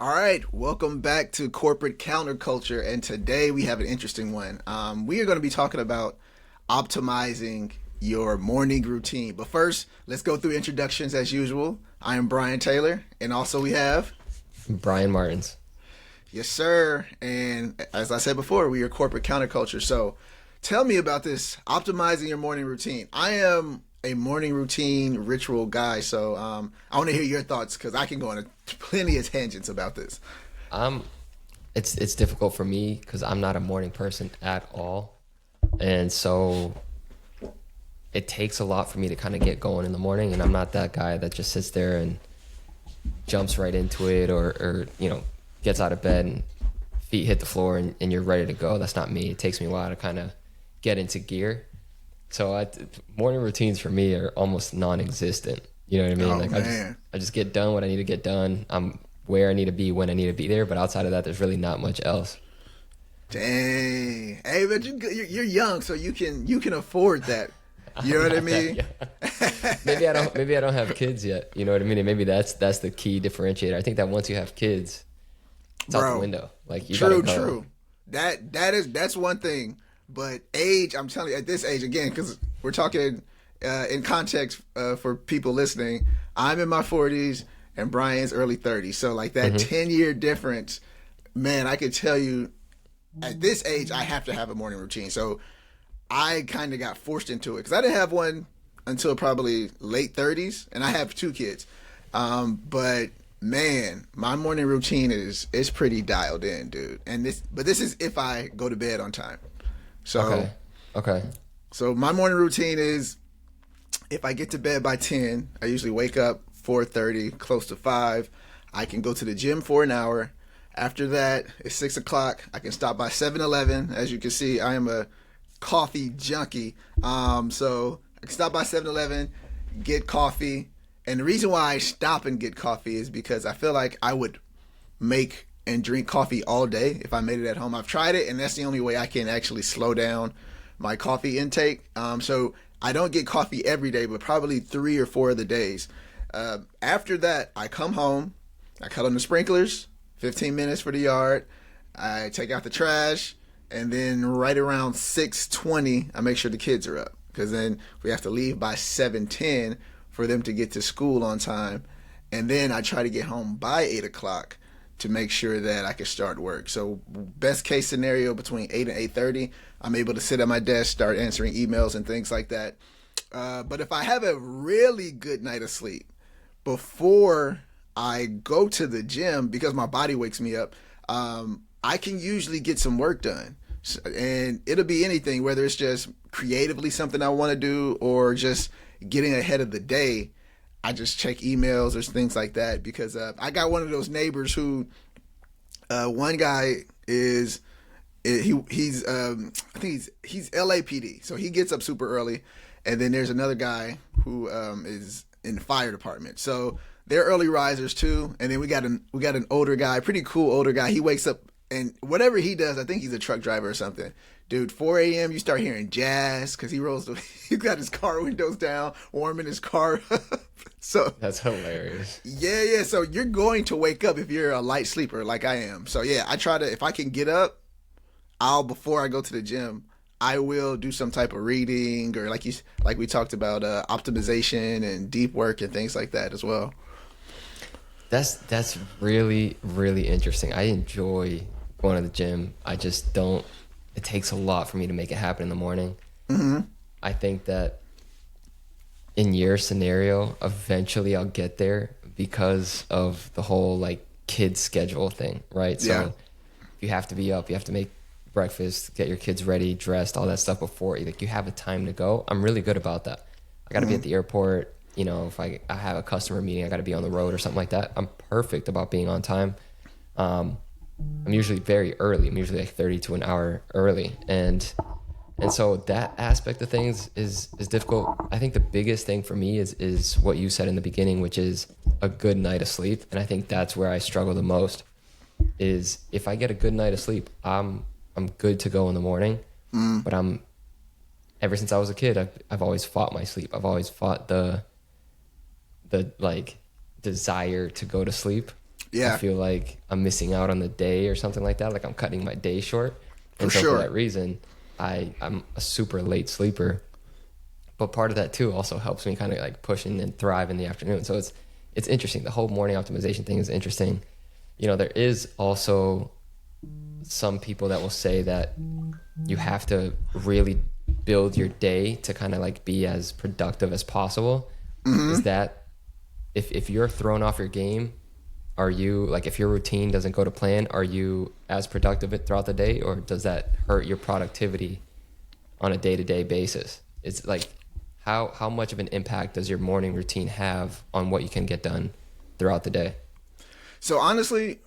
All right, welcome back to Corporate Counterculture, and today we have an interesting one. We are going to be talking about optimizing your morning routine. But first, let's go through introductions as usual. I am Bryan Taylor, and also we have, Brian Martins. yes, sir. And as I said before, we are Corporate Counterculture. So tell me about this optimizing your morning routine. I am a morning routine ritual guy, so I want to hear your thoughts because I can go on plenty of tangents about this. Um, it's difficult for me because I'm not a morning person at all, and so it takes a lot for me to kind of get going in the morning. And I'm not that guy that just sits there and jumps right into it, or gets out of bed and feet hit the floor and you're ready to go. That's not me. It takes me a while to kind of get into gear. So morning routines for me are almost non-existent. You know what I mean? Oh Like man. I just get done what I need to get done. I'm where I need to be when I need to be there. But outside of that, there's really not much else. Dang. Hey, but you're young, so you can afford that. You know what I mean? Yeah. Maybe I don't have kids yet. You know what I mean? And maybe that's the key differentiator. I think that once you have kids, it's out the Bro. window. Like you gotta True, go. true. That's one thing. But age, I'm telling you, at this age again, because we're talking in context for people listening. I'm in my 40s and Brian's early 30s, so like that 10-year difference, man. I could tell you, at this age, I have to have a morning routine. So I kind of got forced into it because I didn't have one until probably late 30s, and I have two kids. But man, my morning routine is pretty dialed in, dude. And this is if I go to bed on time. So Okay. Okay. so my morning routine is if I get to bed by 10, I usually wake up 4:30, close to 5. I can go to the gym for an hour. After that, it's 6 o'clock. I can stop by 7-Eleven. As you can see, I am a coffee junkie. So I can stop by 7-Eleven, get coffee. And the reason why I stop and get coffee is because I feel like I would make and drink coffee all day if I made it at home. I've tried it, and that's the only way I can actually slow down my coffee intake. So I don't get coffee every day, but probably 3 or 4 of the days. After that, I come home, I cut on the sprinklers, 15 minutes for the yard, I take out the trash, and then right around 6:20, I make sure the kids are up because then we have to leave by 7:10 for them to get to school on time, and then I try to get home by 8 o'clock to make sure that I can start work. So best case scenario between 8 and 8:30, I'm able to sit at my desk, start answering emails and things like that. But if I have a really good night of sleep before I go to the gym, because my body wakes me up, I can usually get some work done. And it'll be anything, whether it's just creatively something I want to do or just getting ahead of the day. I just check emails or things like that because I got one of those neighbors who one guy is he's I think he's LAPD, so he gets up super early, and then there's another guy who is in the fire department, so they're early risers too. And then we got an older guy, pretty cool older guy. He wakes up and whatever he does, I think he's a truck driver or something. Dude, 4 a.m. you start hearing jazz because he's got his car windows down, warming his car up. So That's hilarious. yeah. So you're going to wake up if you're a light sleeper like I am. So yeah, I try to, if I can get up, before I go to the gym, I will do some type of reading or like we talked about optimization and deep work and things like that as well. That's really, really interesting. I enjoy going to the gym. I just don't. It takes a lot for me to make it happen in the morning. I think that in your scenario, eventually I'll get there because of the whole like kid schedule thing, right? Yeah. So you have to be up, you have to make breakfast, get your kids ready, dressed, all that stuff before like you have a time to go. I'm really good about that. I got to be at the airport. You know, if I have a customer meeting, I got to be on the road or something like that. I'm perfect about being on time. I'm usually very early. I'm usually like 30 to an hour early, and so that aspect of things is difficult. I think the biggest thing for me is what you said in the beginning, which is a good night of sleep, and I think that's where I struggle the most. Is if I get a good night of sleep, I'm good to go in the morning, but ever since I was a kid, I've always fought my sleep. I've always fought the like desire to go to sleep. I Yeah, feel like I'm missing out on the day or something like that. Like I'm cutting my day short. for And so for sure. that reason, I'm a super late sleeper. But part of that too also helps me kind of like push and thrive in the afternoon. So it's interesting. The whole morning optimization thing is interesting. You know, there is also some people that will say that you have to really build your day to kind of like be as productive as possible. Is that if you're thrown off your game, are you like, if your routine doesn't go to plan, are you as productive throughout the day, or does that hurt your productivity on a day-to-day basis? It's like, how much of an impact does your morning routine have on what you can get done throughout the day? So honestly,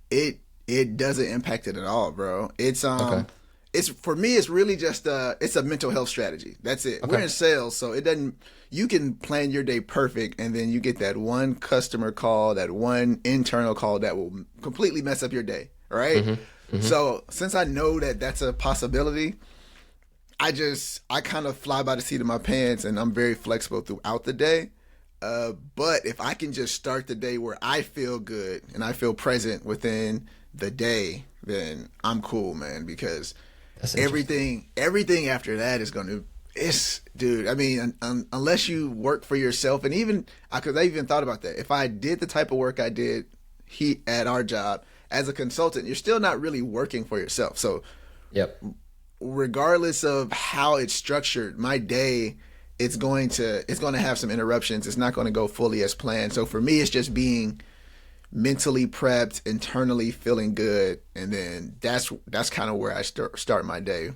it doesn't impact it at all, bro. Okay. It's for me. It's really just it's a mental health strategy. That's it. We're Okay. in sales, so it doesn't. You can plan your day perfect, and then you get that one customer call, that one internal call that will completely mess up your day. Right. So since I know that that's a possibility, I kind of fly by the seat of my pants, and I'm very flexible throughout the day. But if I can just start the day where I feel good and I feel present within the day, then I'm cool, man. Because That's interesting. everything after that is going to, it's, dude. I mean, unless you work for yourself, and even because I even thought about that. If I did the type of work I did at our job as a consultant, you're still not really working for yourself. So Yep. regardless of how it's structured, my day it's going to have some interruptions. It's not going to go fully as planned. So for me, it's just being mentally prepped, internally feeling good, and then that's kind of where I start my day.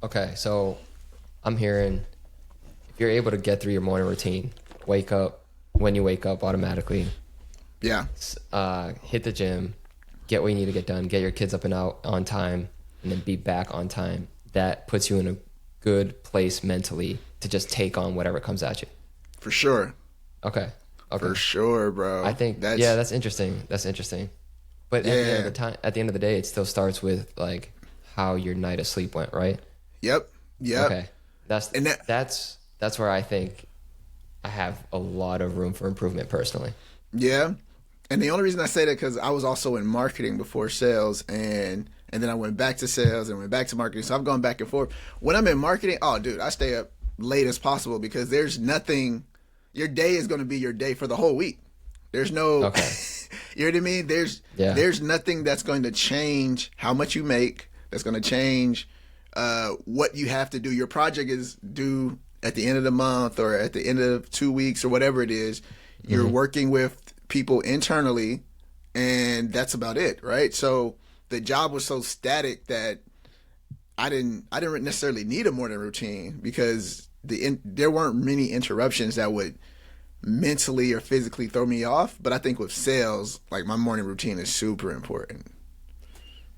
Okay. So I'm hearing, if you're able to get through your morning routine, wake up when you wake up automatically, Yeah, hit the gym, get what you need to get done, get your kids up and out on time, and then be back on time. That puts you in a good place mentally to just take on whatever comes at you. for sure, Okay. Okay. for sure, bro. I think, That's yeah, that's interesting. That's interesting. But at the end of yeah. the time, at the end of the day, it still starts with like how your night of sleep went, right? Yep, yep. Okay. That's And that that's where I think I have a lot of room for improvement personally. Yeah. And the only reason I say that because I was also in marketing before sales, and then I went back to sales and went back to marketing. So I've gone back and forth. When I'm in marketing, oh dude, I stay up late as possible because there's nothing, your day is going to be your day for the whole week. There's no Okay. you know what I mean? Yeah. There's nothing that's going to change how much you make, that's going to change what you have to do. Your project is due at the end of the month or at the end of 2 weeks or whatever it is. You're working with people internally, and that's about it, right? So the job was so static that I didn't necessarily need a morning routine because there weren't many interruptions that would mentally or physically throw me off. But I think with sales, like my morning routine is super important.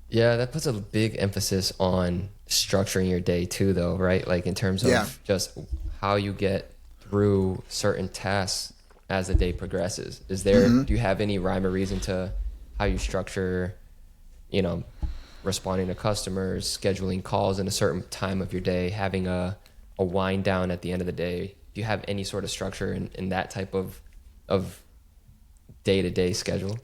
Yeah, that puts a big emphasis on structuring your day too, though, right? Like in terms Yeah. of just how you get through certain tasks as the day progresses. Do you have any rhyme or reason to how you structure, you know, responding to customers, scheduling calls in a certain time of your day, having a wind down at the end of the day? Do you have any sort of structure in that type of day-to-day schedule?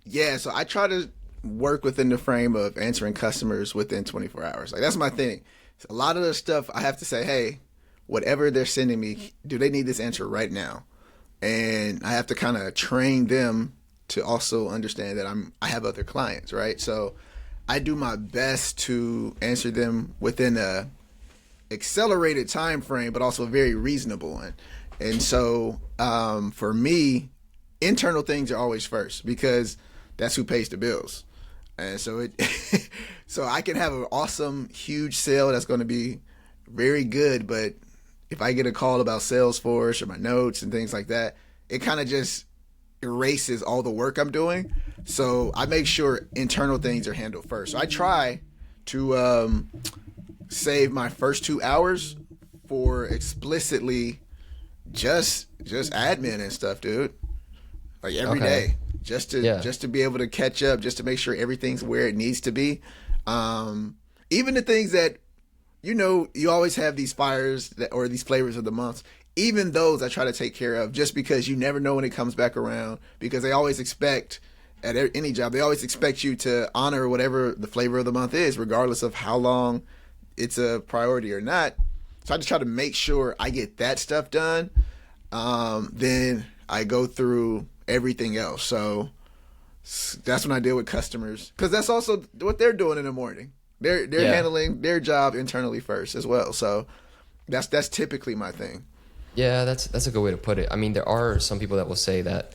Yeah, so I try to work within the frame of answering customers within 24 hours. Like that's my thing. So a lot of the stuff I have to say, hey, whatever they're sending me, do they need this answer right now? And I have to kind of train them to also understand that I have other clients, right? So I do my best to answer them within a accelerated time frame, but also a very reasonable one. And so for me, internal things are always first because that's who pays the bills. And so so I can have an awesome, huge sale that's going to be very good, but if I get a call about Salesforce or my notes and things like that, it kind of just erases all the work I'm doing. So I make sure internal things are handled first. So I try to save my first 2 hours for explicitly just admin and stuff, dude. Like every Okay. day, Yeah. just to be able to catch up, just to make sure everything's where it needs to be. Even the things that you always have these fires or these flavors of the month. even those I try to take care of, just because you never know when it comes back around, because they always expect, at any job, they always expect you to honor whatever the flavor of the month is, regardless of how long it's a priority or not. So I just try to make sure I get that stuff done. Then I go through everything else. So that's when I deal with customers, because that's also what they're doing in the morning. They're handling their job internally first as well. So that's typically my thing. Yeah, that's a good way to put it. I mean, there are some people that will say that,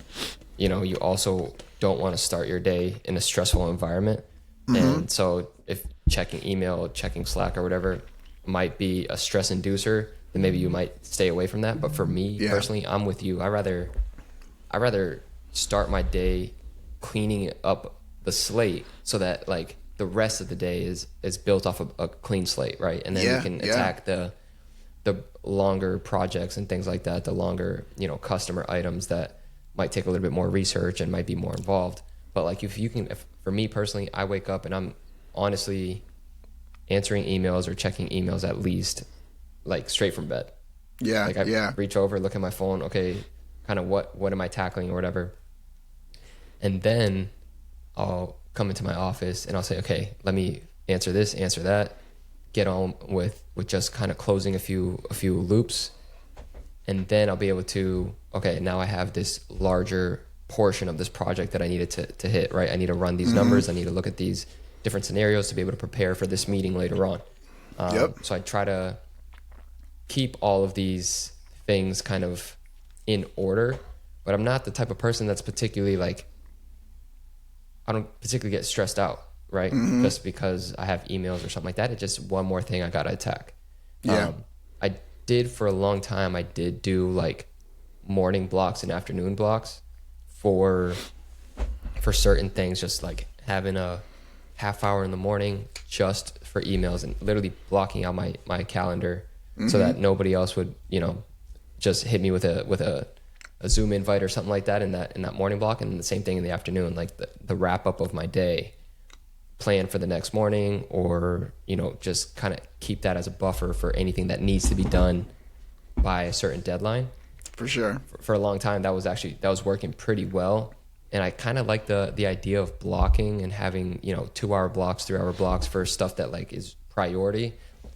you also don't want to start your day in a stressful environment. And so if checking email, checking Slack or whatever might be a stress inducer, then maybe you might stay away from that. But for me personally, I'm with you. I rather start my day cleaning up the slate so that like the rest of the day is built off of a clean slate, right? And then we can attack the longer projects and things like that, the longer, customer items that might take a little bit more research and might be more involved. But like if for me personally, I wake up and I'm honestly answering emails or checking emails at least like straight from bed. Yeah. Like I reach over, look at my phone, okay, kind of what am I tackling or whatever. And then I'll come into my office and I'll say, okay, let me answer this, answer that, get on with just kind of closing a few loops. And then I'll be able to, okay, now I have this larger portion of this project that I needed to hit, right? I need to run these numbers. I need to look at these different scenarios to be able to prepare for this meeting later on. So I try to keep all of these things kind of in order, but I'm not the type of person that's particularly like, I don't particularly get stressed out, right? Just because I have emails or something like that. It's just one more thing I got to attack. I did for a long time. I did do like morning blocks and afternoon blocks for certain things, just like having a half hour in the morning just for emails and literally blocking out my calendar so that nobody else would, just hit me with a Zoom invite or something like that in that morning block. And the same thing in the afternoon, like the wrap up of my day, plan for the next morning, or, just kind of keep that as a buffer for anything that needs to be done by a certain deadline. For sure. For a long time, that was working pretty well. And I kind of like the idea of blocking and having, 2-hour blocks, 3-hour blocks for stuff that like is priority,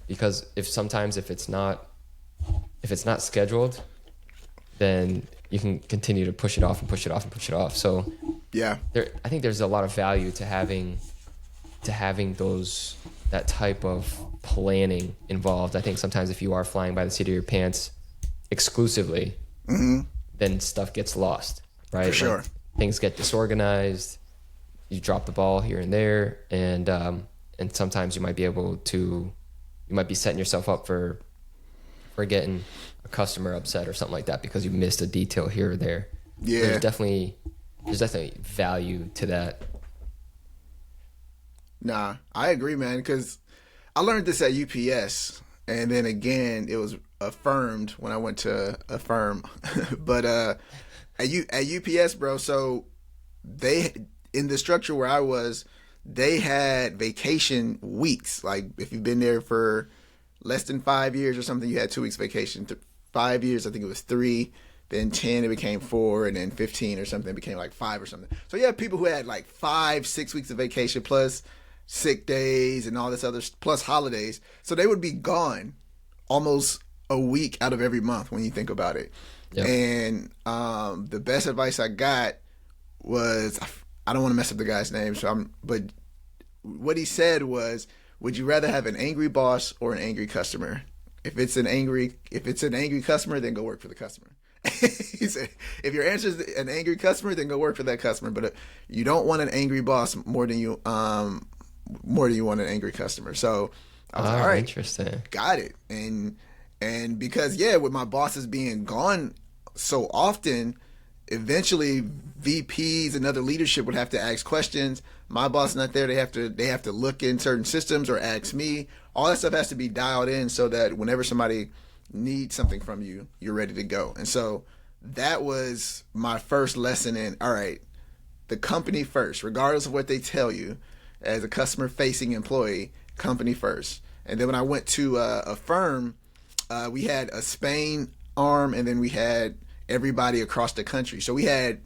because if it's not scheduled, then you can continue to push it off and push it off and push it off. So I think there's a lot of value to having that type of planning involved. I think sometimes if you are flying by the seat of your pants exclusively, then stuff gets lost, right? For sure. Like, things get disorganized. You drop the ball here and there, and sometimes you might be setting yourself up for getting a customer upset or something like that because you missed a detail here or there. Yeah. There's definitely value to that. Nah, I agree, man, because I learned this at UPS, and then again, it was affirmed when I went to a firm. But at UPS, bro, so in the structure where I was, they had vacation weeks. Like if you've been there for less than 5 years or something, you had 2 weeks vacation. 5 years, I think it was 3. Then 10, it became 4, and then 15 or something, it became like 5 or something. So you have people who had like 5-6 weeks of vacation plus sick days and all this other, plus holidays. So they would be gone almost a week out of every month when you think about it. Yep. And the best advice I got was, I don't want to mess up the guy's name, but what he said was, would you rather have an angry boss or an angry customer? If it's an angry customer, then go work for the customer. He said, if your answer is an angry customer, then go work for that customer. But you don't want an angry boss more than you want an angry customer. So I was like, all right, interesting, got it. And because with my bosses being gone so often, eventually VPs and other leadership would have to ask questions. My boss is not there. They have to look in certain systems or ask me. All that stuff has to be dialed in so that whenever somebody needs something from you, you're ready to go. And so that was my first lesson in, all right, the company first, regardless of what they tell you as a customer facing employee, company first. And then when I went to a firm, we had a Spain arm, and then we had everybody across the country. So we had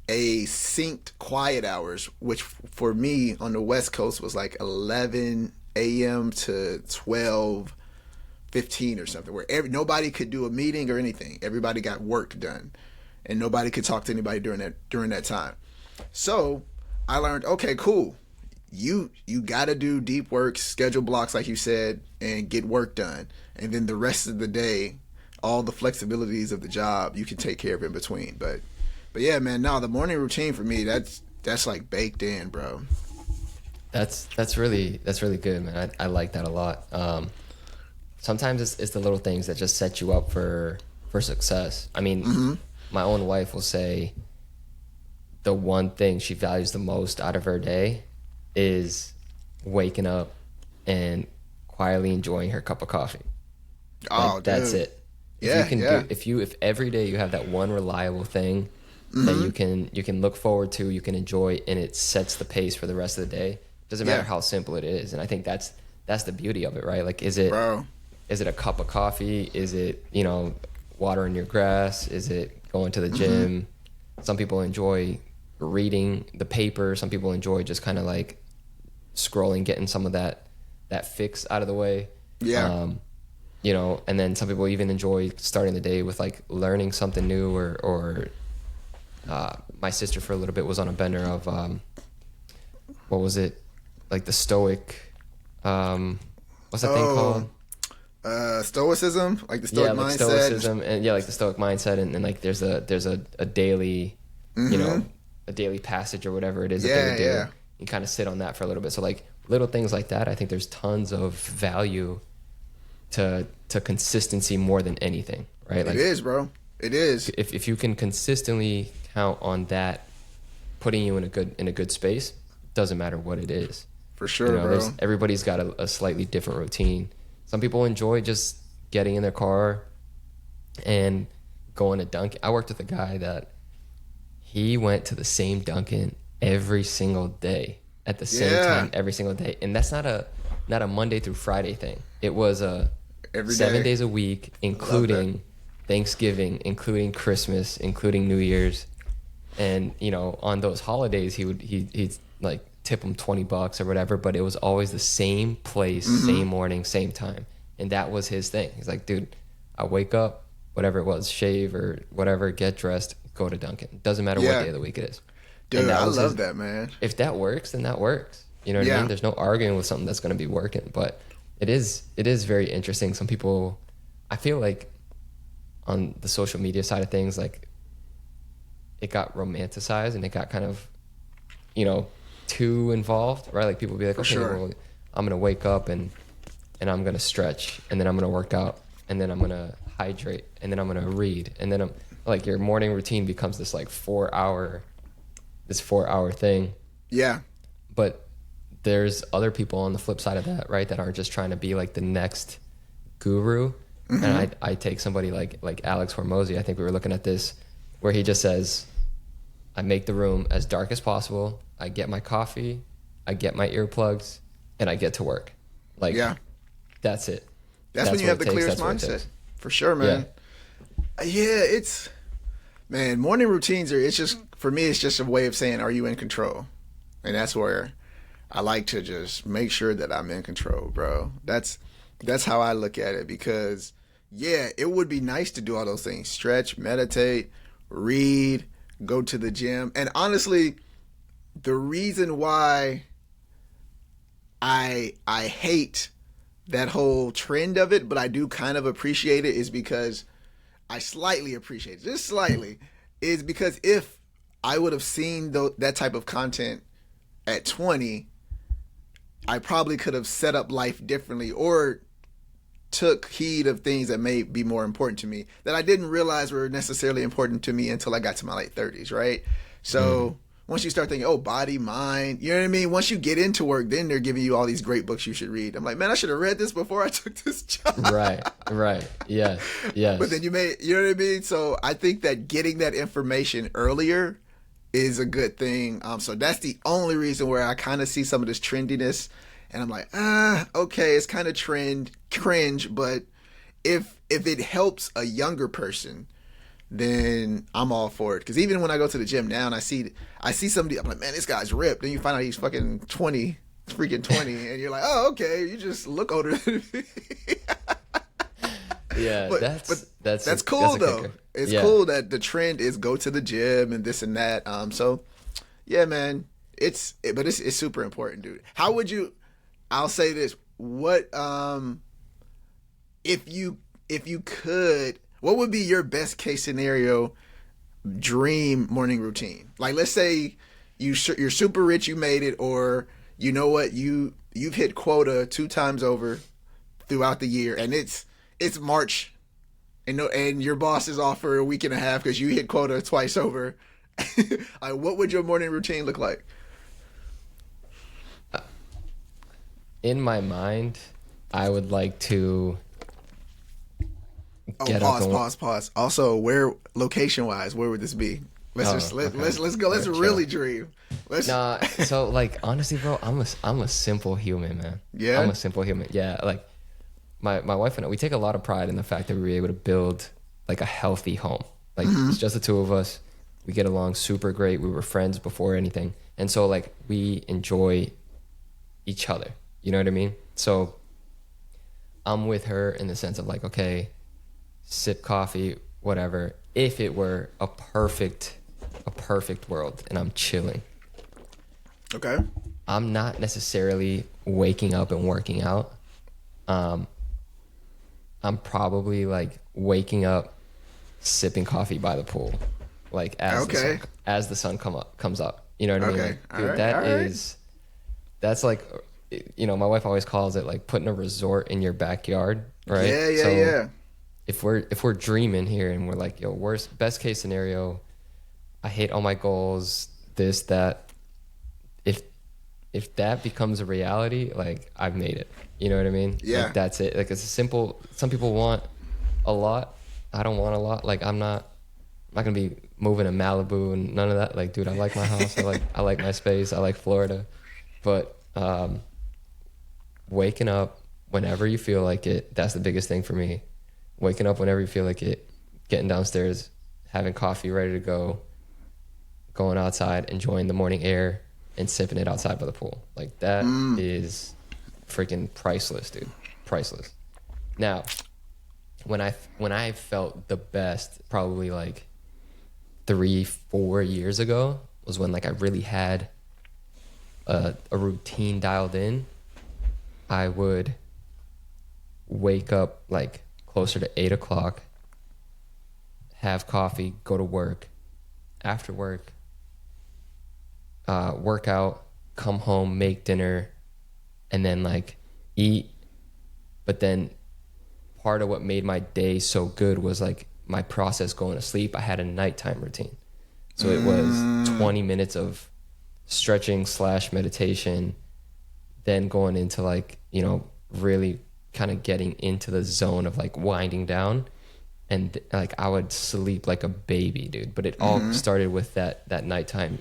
a synced quiet hours, which for me on the West Coast was like 11 a.m. to 12:15 or something, where nobody could do a meeting or anything. Everybody got work done, and nobody could talk to anybody during that time. So I learned, okay, cool. You got to do deep work, schedule blocks like you said, and get work done. And then the rest of the day, all the flexibilities of the job, you can take care of in between. But yeah, man, no, the morning routine for me, that's like baked in, bro. That's really good, man. I like that a lot. Sometimes it's the little things that just set you up for success. I mean, my own wife will say the one thing she values the most out of her day is waking up and quietly enjoying her cup of coffee. Oh, that's dude. it. Yeah, If every day you have that one reliable thing that you can look forward to, you can enjoy, and it sets the pace for the rest of the day. Doesn't matter how simple it is. And I think that's the beauty of it, right? Like, is it a cup of coffee? Is it, watering your grass? Is it going to the gym? Some people enjoy reading the paper. Some people enjoy just kind of like scrolling, getting some of that fix out of the way. Yeah. And then some people even enjoy starting the day with like learning something new or my sister for a little bit was on a bender of what was it, like the stoic what's that thing called, stoicism, like the stoic mindset. Like stoicism, and like the stoic mindset, and like there's a daily a daily passage or whatever it is that they would do. You kind of sit on that for a little bit. So like little things like that, I think there's tons of value to consistency more than anything, right? Like, it is, bro. It is. If you can consistently count on that putting you in a good space, doesn't matter what it is. For sure, bro. Everybody's got a slightly different routine. Some people enjoy just getting in their car and going to Dunkin'. I worked with a guy that he went to the same Dunkin' every single day at the same time every single day, and that's not a Monday through Friday thing. It was every 7 days a week, including Thanksgiving, including Christmas, including New Year's, and on those holidays he'd like tip him $20 or whatever, but it was always the same place, same morning, same time, and that was his thing. He's like, dude, I wake up, whatever it was, shave or whatever, get dressed, go to Dunkin'. Doesn't matter what day of the week it is. Dude, I love that, man. If that works, then that works. You know what I mean? There's no arguing with something that's going to be working, but it is very interesting. Some people, I feel like on the social media side of things, like it got romanticized and it got kind of, too involved, right? Like people be like, okay, well, I'm going to wake up and I'm going to stretch, and then I'm going to work out, and then I'm going to hydrate, and then I'm going to read. And then I'm like, your morning routine becomes this like 4 hour thing. Yeah. But there's other people on the flip side of that, right? That aren't just trying to be like the next guru. And I take somebody like Alex Hormozy. I think we were looking at this where he just says, I make the room as dark as possible. I get my coffee, I get my earplugs, and I get to work. Like, that's it. That's when you have the clearest mindset. For sure, man. It's, man, morning routines it's just, for me, it's just a way of saying, are you in control? And that's where I like to just make sure that I'm in control, bro. That's how I look at it, because, it would be nice to do all those things. Stretch, meditate, read, go to the gym. And honestly, the reason why I hate that whole trend of it, but I do kind of appreciate it, is because I slightly appreciate it, just slightly, is because if I would have seen that type of content at 20, I probably could have set up life differently or took heed of things that may be more important to me that I didn't realize were necessarily important to me until I got to my late 30s, right? So once you start thinking, body, mind, you know what I mean? Once you get into work, then they're giving you all these great books you should read. I'm like, man, I should have read this before I took this job. Right. Yeah. But then you know what I mean? So I think that getting that information earlier is a good thing. So that's the only reason where I kind of see some of this trendiness, and I'm like, okay, it's kind of cringe, but if if it helps a younger person, then I'm all for it. Because even when I go to the gym now and I see somebody, I'm like, man, this guy's ripped. Then you find out he's fucking 20, freaking 20, and you're like, oh, okay, you just look older than me. Yeah, but that's cool that's a though. kicker. It's Yeah. cool that the trend is go to the gym and this and that. So yeah, man, but it's super important, dude. How would you? I'll say this: what if you could? What would be your best case scenario dream morning routine? Like, let's say you're super rich, you made it, or you know what, you've hit quota 2 times over throughout the year, and it's March, and your boss is off for a week and a half because you hit quota twice over. Like, what would your morning routine look like? In my mind, I would like to Oh, get up and pause. Also, where location wise, where would this be? Let's go. Let's really dream. Nah, so like honestly, bro, I'm a simple human, man. Yeah? I'm a simple human. Yeah, like my wife and I, we take a lot of pride in the fact that we were able to build like a healthy home. Like it's just the two of us. We get along super great. We were friends before anything, and so like we enjoy each other. You know what I mean? So I'm with her in the sense of like, okay, sip coffee, whatever. If it were a perfect world and I'm chilling, Okay. I'm not necessarily waking up and working out. I'm probably like waking up, sipping coffee by the pool, like as the sun comes up. You know what I mean? Okay. Like, All dude, right. that's like, you know, my wife always calls it like putting a resort in your backyard, right? Yeah. If we're dreaming here and we're like, yo, best case scenario, I hit all my goals, this, that. If that becomes a reality, like I've made it. You know what I mean? Yeah. Like that's it. Like it's a simple. Some people want a lot. I don't want a lot. Like I'm not gonna be moving to Malibu and none of that. Like, dude, I like my house. I like my space. I like Florida. But waking up whenever you feel like it, that's the biggest thing for me. Waking up whenever you feel like it, getting downstairs, having coffee ready to go, going outside, enjoying the morning air, and sipping it outside by the pool. Like that is freaking priceless, dude. Priceless. Now, when I felt the best, probably like 3-4 years ago, was when like I really had a routine dialed in. I would wake up like closer to 8 o'clock, have coffee, go to work. After work, work out, come home, make dinner, and then like eat. But then part of what made my day so good was like my process going to sleep. I had a nighttime routine. So it was 20 minutes of stretching / meditation, then going into like, you know, really kind of getting into the zone of like winding down. And like I would sleep like a baby, dude. But it all started with that nighttime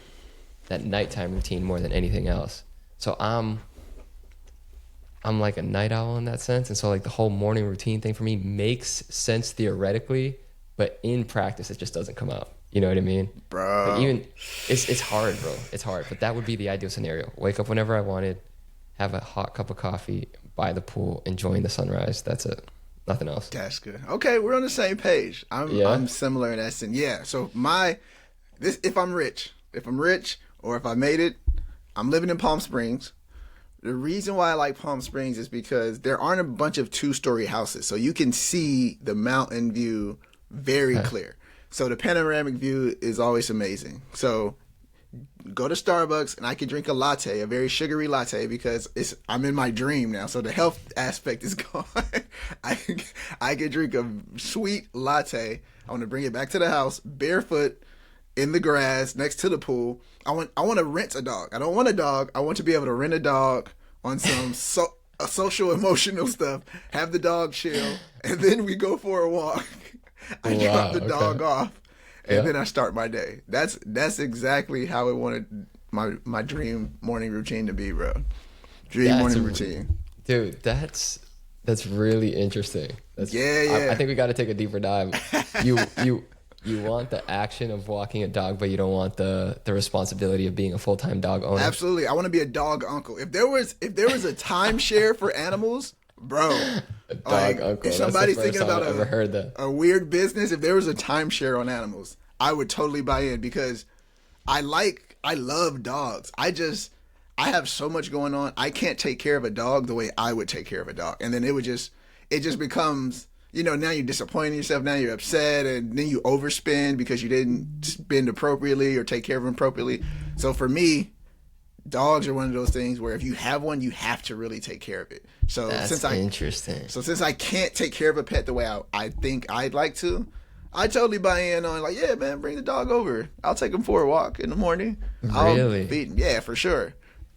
routine more than anything else. So I'm like a night owl in that sense. And so like the whole morning routine thing for me makes sense theoretically, but in practice it just doesn't come out. You know what I mean? Bro. Like even it's hard, bro. It's hard. But that would be the ideal scenario. Wake up whenever I wanted, have a hot cup of coffee by the pool, enjoying the sunrise. That's it. Nothing else. That's good. Okay, we're on the same page. I'm similar in that sense. Yeah. So if I'm rich, or if I made it, I'm living in Palm Springs. The reason why I like Palm Springs is because there aren't a bunch of 2-story houses, so you can see the mountain view very clear. So the panoramic view is always amazing. So go to Starbucks and I can drink a latte, a very sugary latte, because I'm in my dream now. So the health aspect is gone. I can drink a sweet latte. I want to bring it back to the house, barefoot in the grass next to the pool. I want to rent a dog. I don't want a dog. I want to be able to rent a dog on some social emotional stuff. Have the dog chill, and then we go for a walk. I drop the dog off, and then I start my day. That's exactly how I wanted my dream morning routine to be, bro. Morning routine. Dude, that's That's really interesting. Yeah. I think we got to take a deeper dive. You you you want the action of walking a dog, but you don't want the responsibility of being a full-time dog owner. Absolutely. I want to be a dog uncle. If there was a timeshare for animals, bro, A dog like uncle. if That's the somebody's first thinking time about I've ever heard that. a weird business, if there was a timeshare on animals, I would totally buy in because I love dogs. I have so much going on. I can't take care of a dog the way I would take care of a dog. And then it just becomes, now you're disappointing yourself. Now you're upset and then you overspend because you didn't spend appropriately or take care of them appropriately. So for me, dogs are one of those things where if you have one, you have to really take care of it. So That's interesting. since I can't take care of a pet the way I think I'd like to, I totally buy in on like, yeah, man, bring the dog over. I'll take him for a walk in the morning. Really? I'll feed him. Yeah, for sure.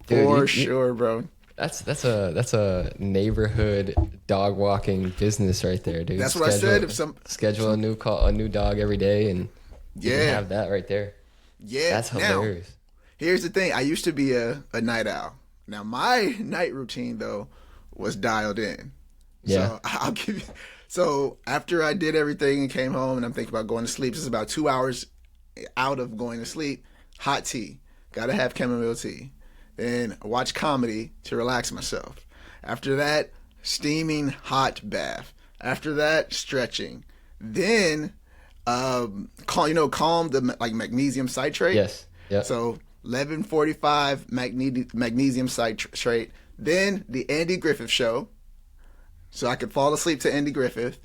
Dude, For sure, bro. That's a neighborhood dog walking business right there, dude. That's what I said. If schedule a new dog every day, and you Yeah. can have that right there. Yeah. That's hilarious. Now, here's the thing. I used to be a night owl. Now my night routine though was dialed in. Yeah. So I'll give you. So after I did everything and came home and I'm thinking about going to sleep, this is about 2 hours out of going to sleep. Hot tea. Gotta have chamomile tea. Then watch comedy to relax myself. After that, steaming hot bath. After that, stretching. Then, calm the magnesium citrate. Yes. Yeah. So 11:45 magnesium citrate. Then the Andy Griffith Show. So I could fall asleep to Andy Griffith,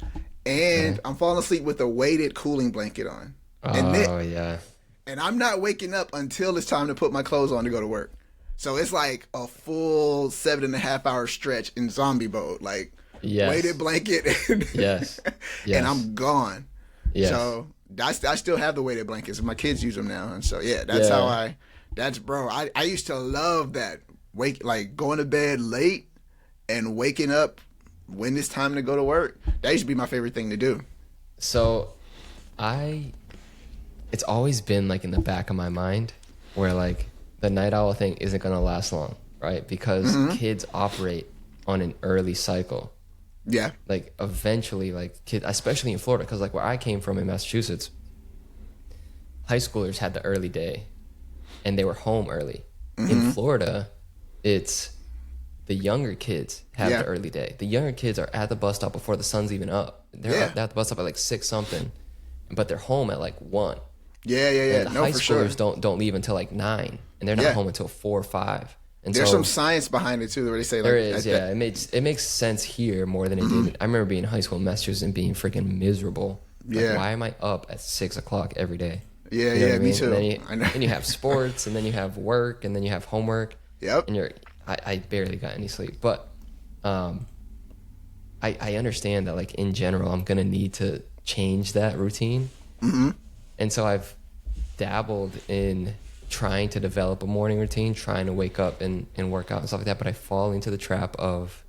and I'm falling asleep with a weighted cooling blanket on. Yeah. And I'm not waking up until it's time to put my clothes on to go to work. So it's like a full 7.5 hour stretch in zombie mode, like Yes. weighted blanket. Yes. And I'm gone. Yes. So I still have the weighted blankets. My kids use them now, and so that's how I used to love that. Going to bed late and waking up when it's time to go to work. That used to be my favorite thing to do. So, it's always been like in the back of my mind where like the night owl thing isn't going to last long, right? Because kids operate on an early cycle. Yeah. Like eventually, like kids, especially in Florida, because like where I came from in Massachusetts, high schoolers had the early day and they were home early. In Florida, it's the younger kids have the early day. The younger kids are at the bus stop before the sun's even up. They're at the bus stop at like 6 something, but they're home at like 1. Yeah. And the high for sure. schoolers don't leave until like 9, and they're not home until 4 or 5. And There's so, some science behind it too, where they say like there is, yeah. It makes sense here more than it did. I remember being in high school in Massachusetts and being freaking miserable. Like, why am I up at 6 o'clock every day? Yeah, You know what I me mean? too. And then you have sports, and then you have work, and then you have homework. Yep. And I barely got any sleep, but I understand that like in general I'm gonna need to change that routine, and so I've dabbled in trying to develop a morning routine, trying to wake up and work out and stuff like that, but I fall into the trap of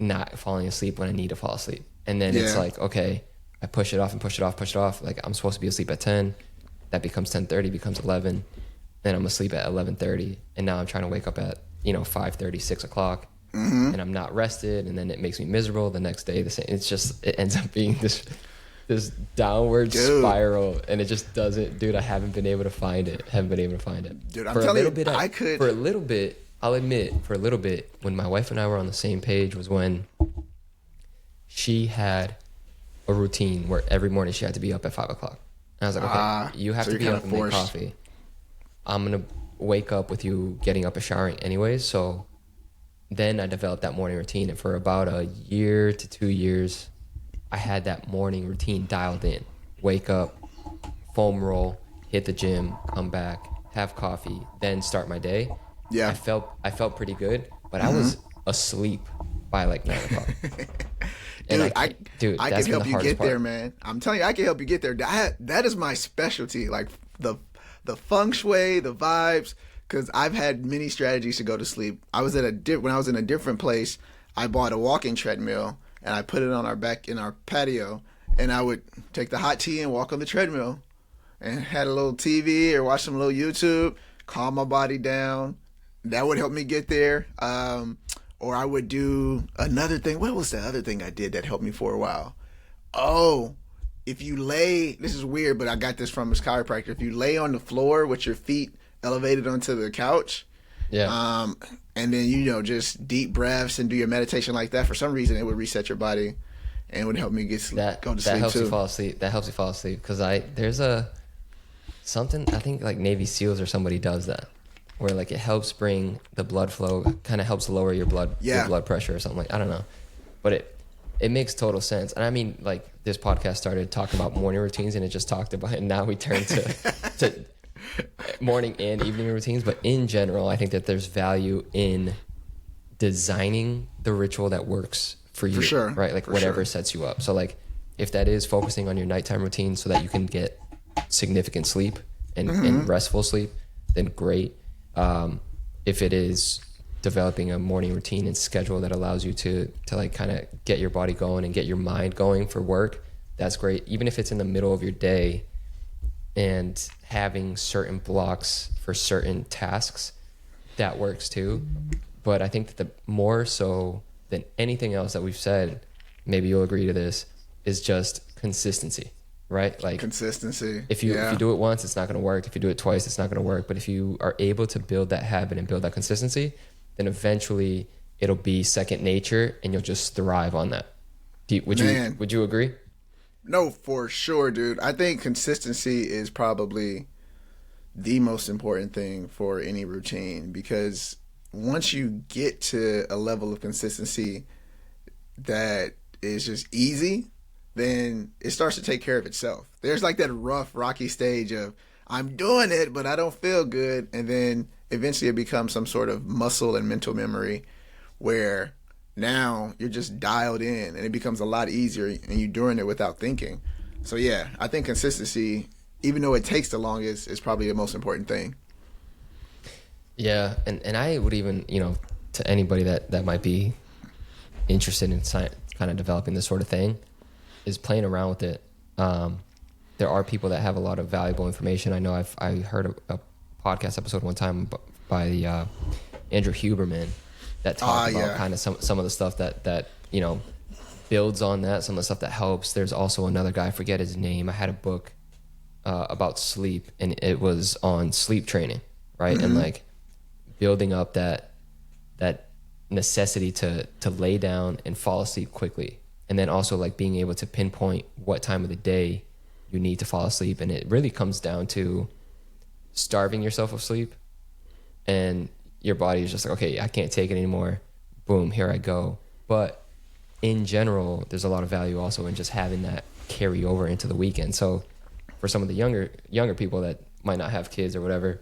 not falling asleep when I need to fall asleep, and then it's like, okay, I push it off and push it off. Like I'm supposed to be asleep at 10, that becomes 10:30, becomes 11, then I'm asleep at 11:30, and now I'm trying to wake up at 5:30, 6 o'clock, and I'm not rested, and then it makes me miserable the next day. It ends up being this downward spiral, and it just doesn't, dude. I haven't been able to find it. Dude, I'm telling you, I could. For a little bit, I'll admit, when my wife and I were on the same page was when she had a routine where every morning she had to be up at 5 o'clock. And I was like, okay, you have to be up and make coffee. I'm going to wake up with you getting up and showering anyways. So then I developed that morning routine. And for about a year to 2 years, I had that morning routine dialed in. Wake up, foam roll, hit the gym, come back, have coffee, then start my day. Yeah. I felt pretty good, but I was asleep by like 9 o'clock. Dude, I can help you get part. there, man. I'm telling you, I can help you get there. That is my specialty, like the feng shui, the vibes. Because I've had many strategies to go to sleep. When I was in a different place, I bought a walking treadmill and I put it on in our patio, and I would take the hot tea and walk on the treadmill, and had a little TV or watch some little YouTube, calm my body down. That would help me get there. Or I would do another thing. What was the other thing I did that helped me for a while? Oh, if you lay, this is weird, but I got this from his chiropractor. If you lay on the floor with your feet elevated onto the couch, Yeah. and then, just deep breaths and do your meditation like that, for some reason, it would reset your body and would help me go to sleep That helps too. you fall asleep. That helps you fall asleep because there's something I think like Navy SEALs or somebody does that, where like it helps bring the blood flow, kind of helps lower your blood pressure or something like I don't know, but it makes total sense. And I mean, like this podcast started talking about morning routines and it just talked about it, and now we turn to morning and evening routines. But in general, I think that there's value in designing the ritual that works for you, For sure. right? Like For whatever sure. sets you up. So like if that is focusing on your nighttime routine so that you can get significant sleep and restful sleep, then great. If it is developing a morning routine and schedule that allows you to like kind of get your body going and get your mind going for work, that's great. Even if it's in the middle of your day and having certain blocks for certain tasks, that works too. But I think that the more so than anything else that we've said, maybe you'll agree to this, is just consistency, right? Like Consistency. if you do it once, it's not going to work. If you do it twice, it's not going to work. But if you are able to build that habit and build that consistency, then eventually it'll be second nature and you'll just thrive on that. Would you agree? No, for sure, dude. I think consistency is probably the most important thing for any routine, because once you get to a level of consistency that is just easy, then it starts to take care of itself. There's like that rough, rocky stage of I'm doing it, but I don't feel good. And then eventually it becomes some sort of muscle and mental memory where now you're just dialed in and it becomes a lot easier and you're doing it without thinking. So yeah, I think consistency, even though it takes the longest, is probably the most important thing. Yeah, and I would even, to anybody that might be interested in kind of developing this sort of thing, is playing around with it. There are people that have a lot of valuable information. I know I heard a podcast episode one time by Andrew Huberman that talked about kind of some of the stuff that builds on that, some of the stuff that helps. There's also another guy, I forget his name. I had a book about sleep, and it was on sleep training, right? And like building up that necessity to lay down and fall asleep quickly, and then also like being able to pinpoint what time of the day you need to fall asleep. And it really comes down to starving yourself of sleep, and your body is just like, okay, I can't take it anymore, boom, here I go. But in general, there's a lot of value also in just having that carry over into the weekend. So for some of the younger people that might not have kids or whatever,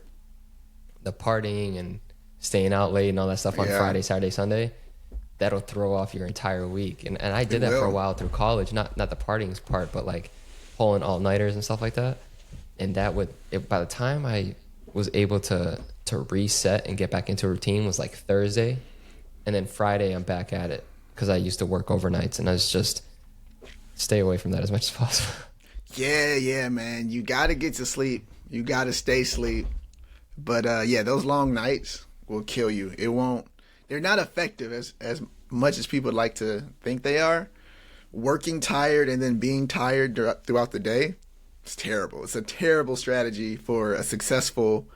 the partying and staying out late and all that stuff on Friday, Saturday, Sunday, that'll throw off your entire week. And I did that for a while through college, not the partying part, but like pulling all-nighters and stuff like that. And that by the time I was able to reset and get back into a routine was like Thursday. And then Friday I'm back at it because I used to work overnights, and I was just stay away from that as much as possible. Yeah, man. You got to get to sleep. You got to stay asleep. But those long nights will kill you. They're not effective as much as people like to think they are. Working tired and then being tired throughout the day, it's terrible. It's a terrible strategy for a successful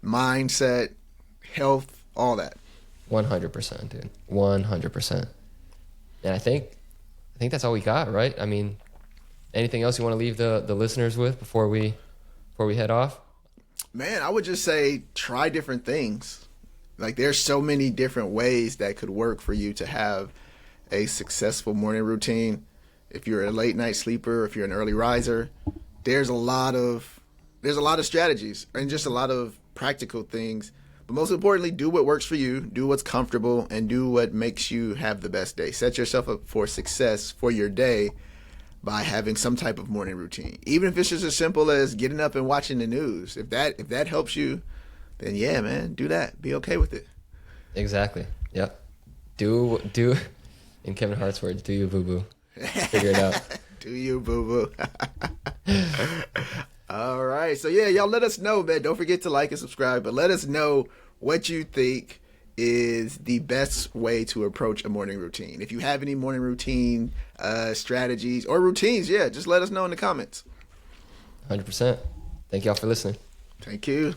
mindset, health, all that. 100%, dude. 100%. And I think that's all we got, right? I mean, anything else you want to leave the listeners with before we head off? Man, I would just say try different things. Like there's so many different ways that could work for you to have a successful morning routine. If you're a late night sleeper, if you're an early riser, there's a lot of strategies and just a lot of practical things. But most importantly, do what works for you, do what's comfortable, and do what makes you have the best day. Set yourself up for success for your day by having some type of morning routine. Even if it's just as simple as getting up and watching the news. If that helps you, then yeah, man, do that. Be okay with it. Exactly. Yep. Do in Kevin Hart's words, do you boo-boo. Figure it out. Do you boo-boo. All right. So yeah, y'all let us know, man. Don't forget to like and subscribe, but let us know what you think is the best way to approach a morning routine. If you have any morning routine strategies or routines, just let us know in the comments. 100%. Thank y'all for listening. Thank you.